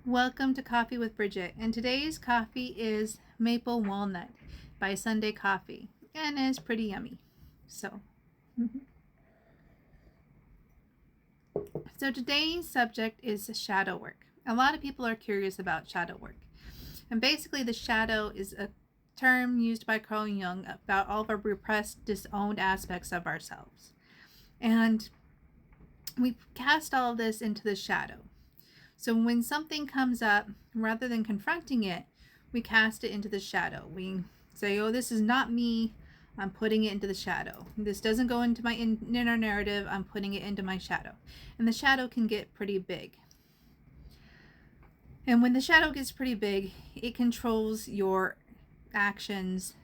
Welcome to Coffee with Bridget, and today's coffee is Maple Walnut by Sunday Coffee, and it's pretty yummy. So, so today's subject is shadow work. A lot of people are curious about shadow work, and basically, the shadow is a term used by Carl Jung about all of our repressed, disowned aspects of ourselves, and we cast all of this into the shadow. So when something comes up, rather than confronting it, we cast it into the shadow. We say, oh, this is not me. I'm putting it into the shadow. This doesn't go into my inner narrative. I'm putting it into my shadow. And the shadow can get pretty big. And when the shadow gets pretty big, it controls your actions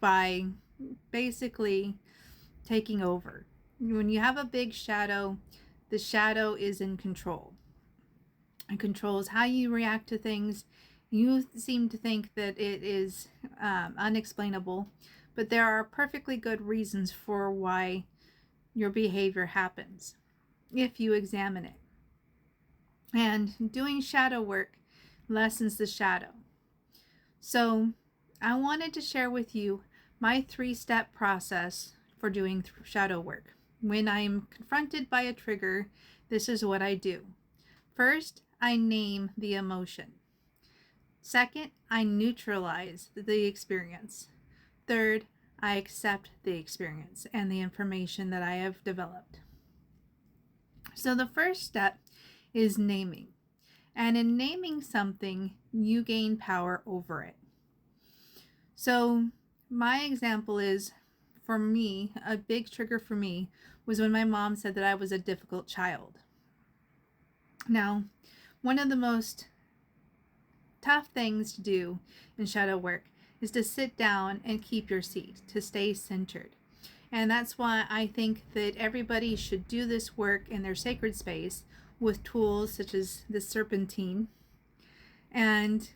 by basically taking over. When you have a big shadow, the shadow is in control. It controls how you react to things. You seem to think that it is unexplainable, but there are perfectly good reasons for why your behavior happens if you examine it. And doing shadow work lessens the shadow. So I wanted to share with you my 3-step process for doing shadow work. When I'm confronted by a trigger, this is what I do. First, I name the emotion. Second, I neutralize the experience. Third, I accept the experience and the information that I have developed. So the first step is naming. And in naming something, you gain power over it. So my example is, for me, a big trigger for me was when my mom said that I was a difficult child. Now, one of the most tough things to do in shadow work is to sit down and keep your seat, to stay centered. And that's why I think that everybody should do this work in their sacred space with tools such as the serpentine and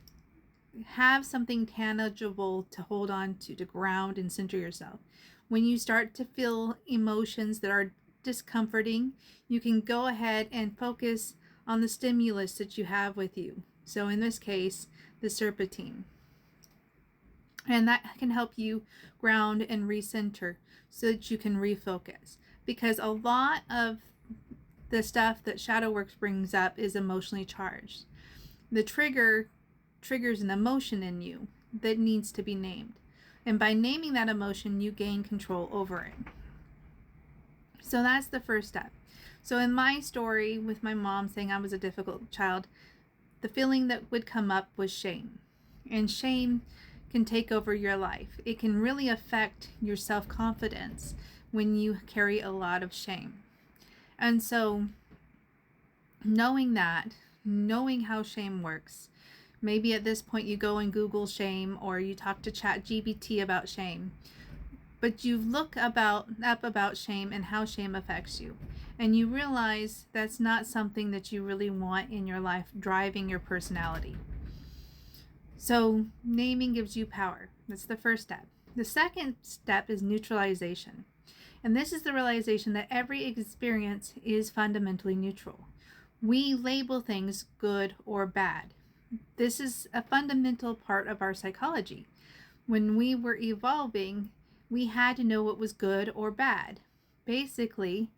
have something tangible to hold on to ground and center yourself. When you start to feel emotions that are discomforting, you can go ahead and focus on the stimulus that you have with you. So in this case, the serpentine. And that can help you ground and recenter so that you can refocus. Because a lot of the stuff that shadow work brings up is emotionally charged. The trigger triggers an emotion in you that needs to be named. And by naming that emotion, you gain control over it. So that's the first step. So in my story with my mom saying I was a difficult child, the feeling that would come up was shame. And shame can take over your life. It can really affect your self-confidence when you carry a lot of shame. And so knowing that, knowing how shame works, maybe at this point you go and Google shame or you talk to ChatGPT about shame. But you look up about shame and how shame affects you. And you realize that's not something that you really want in your life, driving your personality. So naming gives you power. That's the first step. The second step is neutralization. And this is the realization that every experience is fundamentally neutral. We label things good or bad. This is a fundamental part of our psychology. When we were evolving, we had to know what was good or bad. Basically,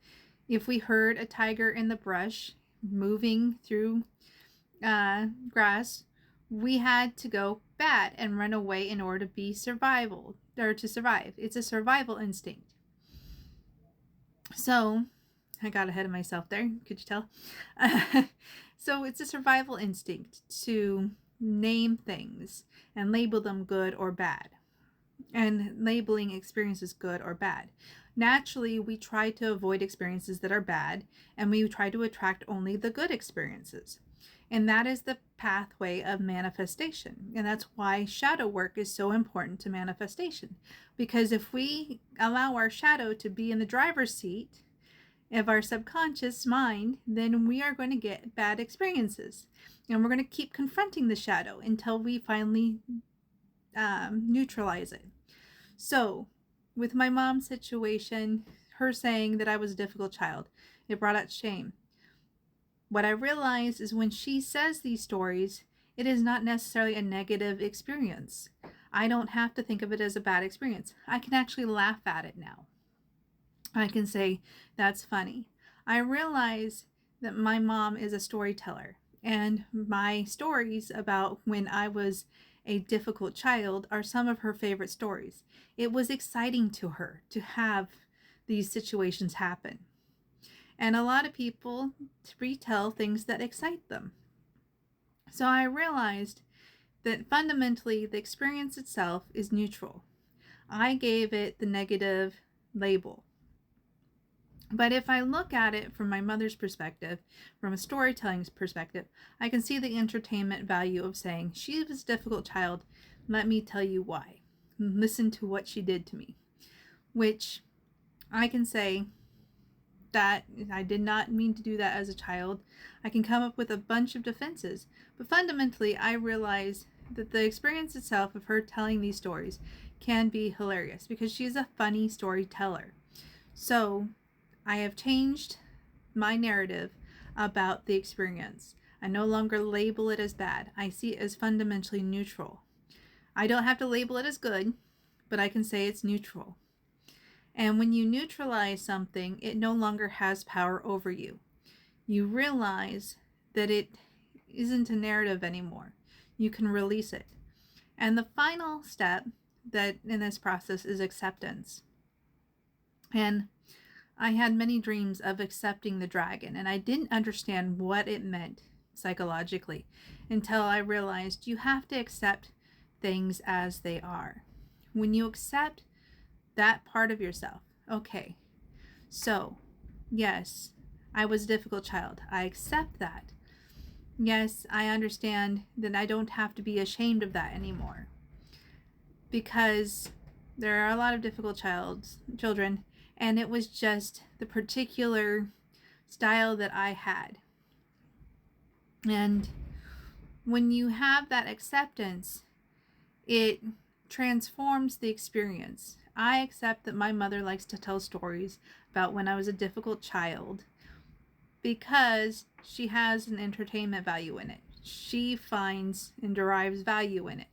if we heard a tiger in the brush moving through grass, we had to go bad and run away in order to be survival or to survive. It's a survival instinct. So I got ahead of myself there. Could you tell? So it's a survival instinct to name things and label them good or bad. And labeling experiences good or bad. Naturally, we try to avoid experiences that are bad, and we try to attract only the good experiences. And that is the pathway of manifestation. And that's why shadow work is so important to manifestation. Because if we allow our shadow to be in the driver's seat of our subconscious mind, then we are going to get bad experiences. And we're going to keep confronting the shadow until we finally neutralize it. So with my mom's situation, her saying that I was a difficult child, it brought out shame. What I realize is when she says these stories, it is not necessarily a negative experience. I don't have to think of it as a bad experience. I can actually laugh at it now. I can say, that's funny. I realize that my mom is a storyteller, and my stories about when I was a difficult child are some of her favorite stories. It was exciting to her to have these situations happen. And a lot of people retell things that excite them. So I realized that fundamentally the experience itself is neutral. I gave it the negative label. But if I look at it from my mother's perspective, from a storytelling perspective, I can see the entertainment value of saying, she was a difficult child, let me tell you why. Listen to what she did to me. Which I can say that I did not mean to do that as a child. I can come up with a bunch of defenses. But fundamentally, I realize that the experience itself of her telling these stories can be hilarious because she's a funny storyteller. So I have changed my narrative about the experience. I no longer label it as bad. I see it as fundamentally neutral. I don't have to label it as good, but I can say it's neutral. And when you neutralize something, it no longer has power over you. You realize that it isn't a narrative anymore. You can release it. And the final step that in this process is acceptance. And I had many dreams of accepting the dragon, and I didn't understand what it meant psychologically until I realized you have to accept things as they are. When you accept that part of yourself, okay, so yes, I was a difficult child. I accept that. Yes, I understand that I don't have to be ashamed of that anymore, because there are a lot of difficult children, and it was just the particular style that I had. And when you have that acceptance, it transforms the experience. I accept that my mother likes to tell stories about when I was a difficult child because she has an entertainment value in it. She finds and derives value in it.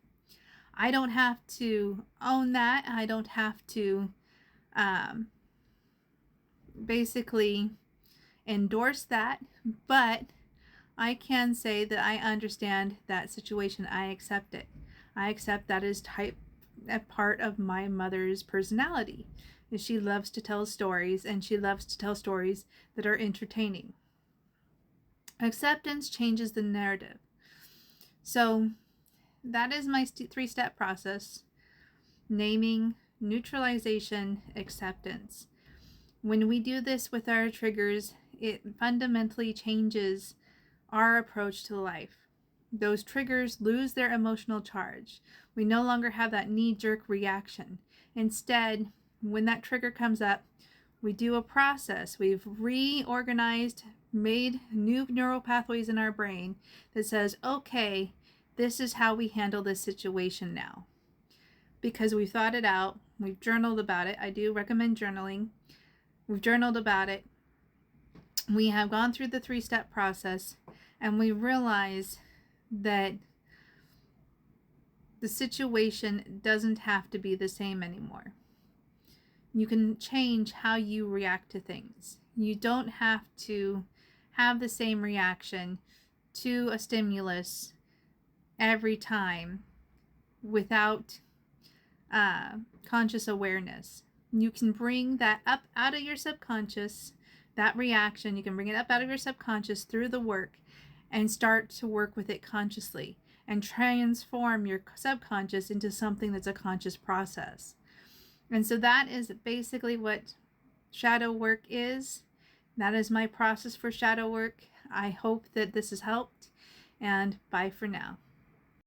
I don't have to own that. I don't have to basically endorse that, but I can say that I understand that situation. I accept it. I accept that is a part of my mother's personality. She loves to tell stories, and she loves to tell stories that are entertaining. Acceptance changes the narrative. So that is my three-step process: naming, neutralization, acceptance. When we do this with our triggers, it fundamentally changes our approach to life. Those triggers lose their emotional charge. We no longer have that knee-jerk reaction. Instead, when that trigger comes up, we do a process. We've reorganized, made new neural pathways in our brain that says, okay, this is how we handle this situation now. Because we've thought it out, we've journaled about it. I do recommend journaling. We've journaled about it. We have gone through the three-step process, and we realize that the situation doesn't have to be the same anymore. You can change how you react to things. You don't have to have the same reaction to a stimulus every time without conscious awareness. You can bring that up out of your subconscious, that reaction, you can bring it up out of your subconscious through the work and start to work with it consciously and transform your subconscious into something that's a conscious process. And so that is basically what shadow work is. That is my process for shadow work. I hope that this has helped, and bye for now.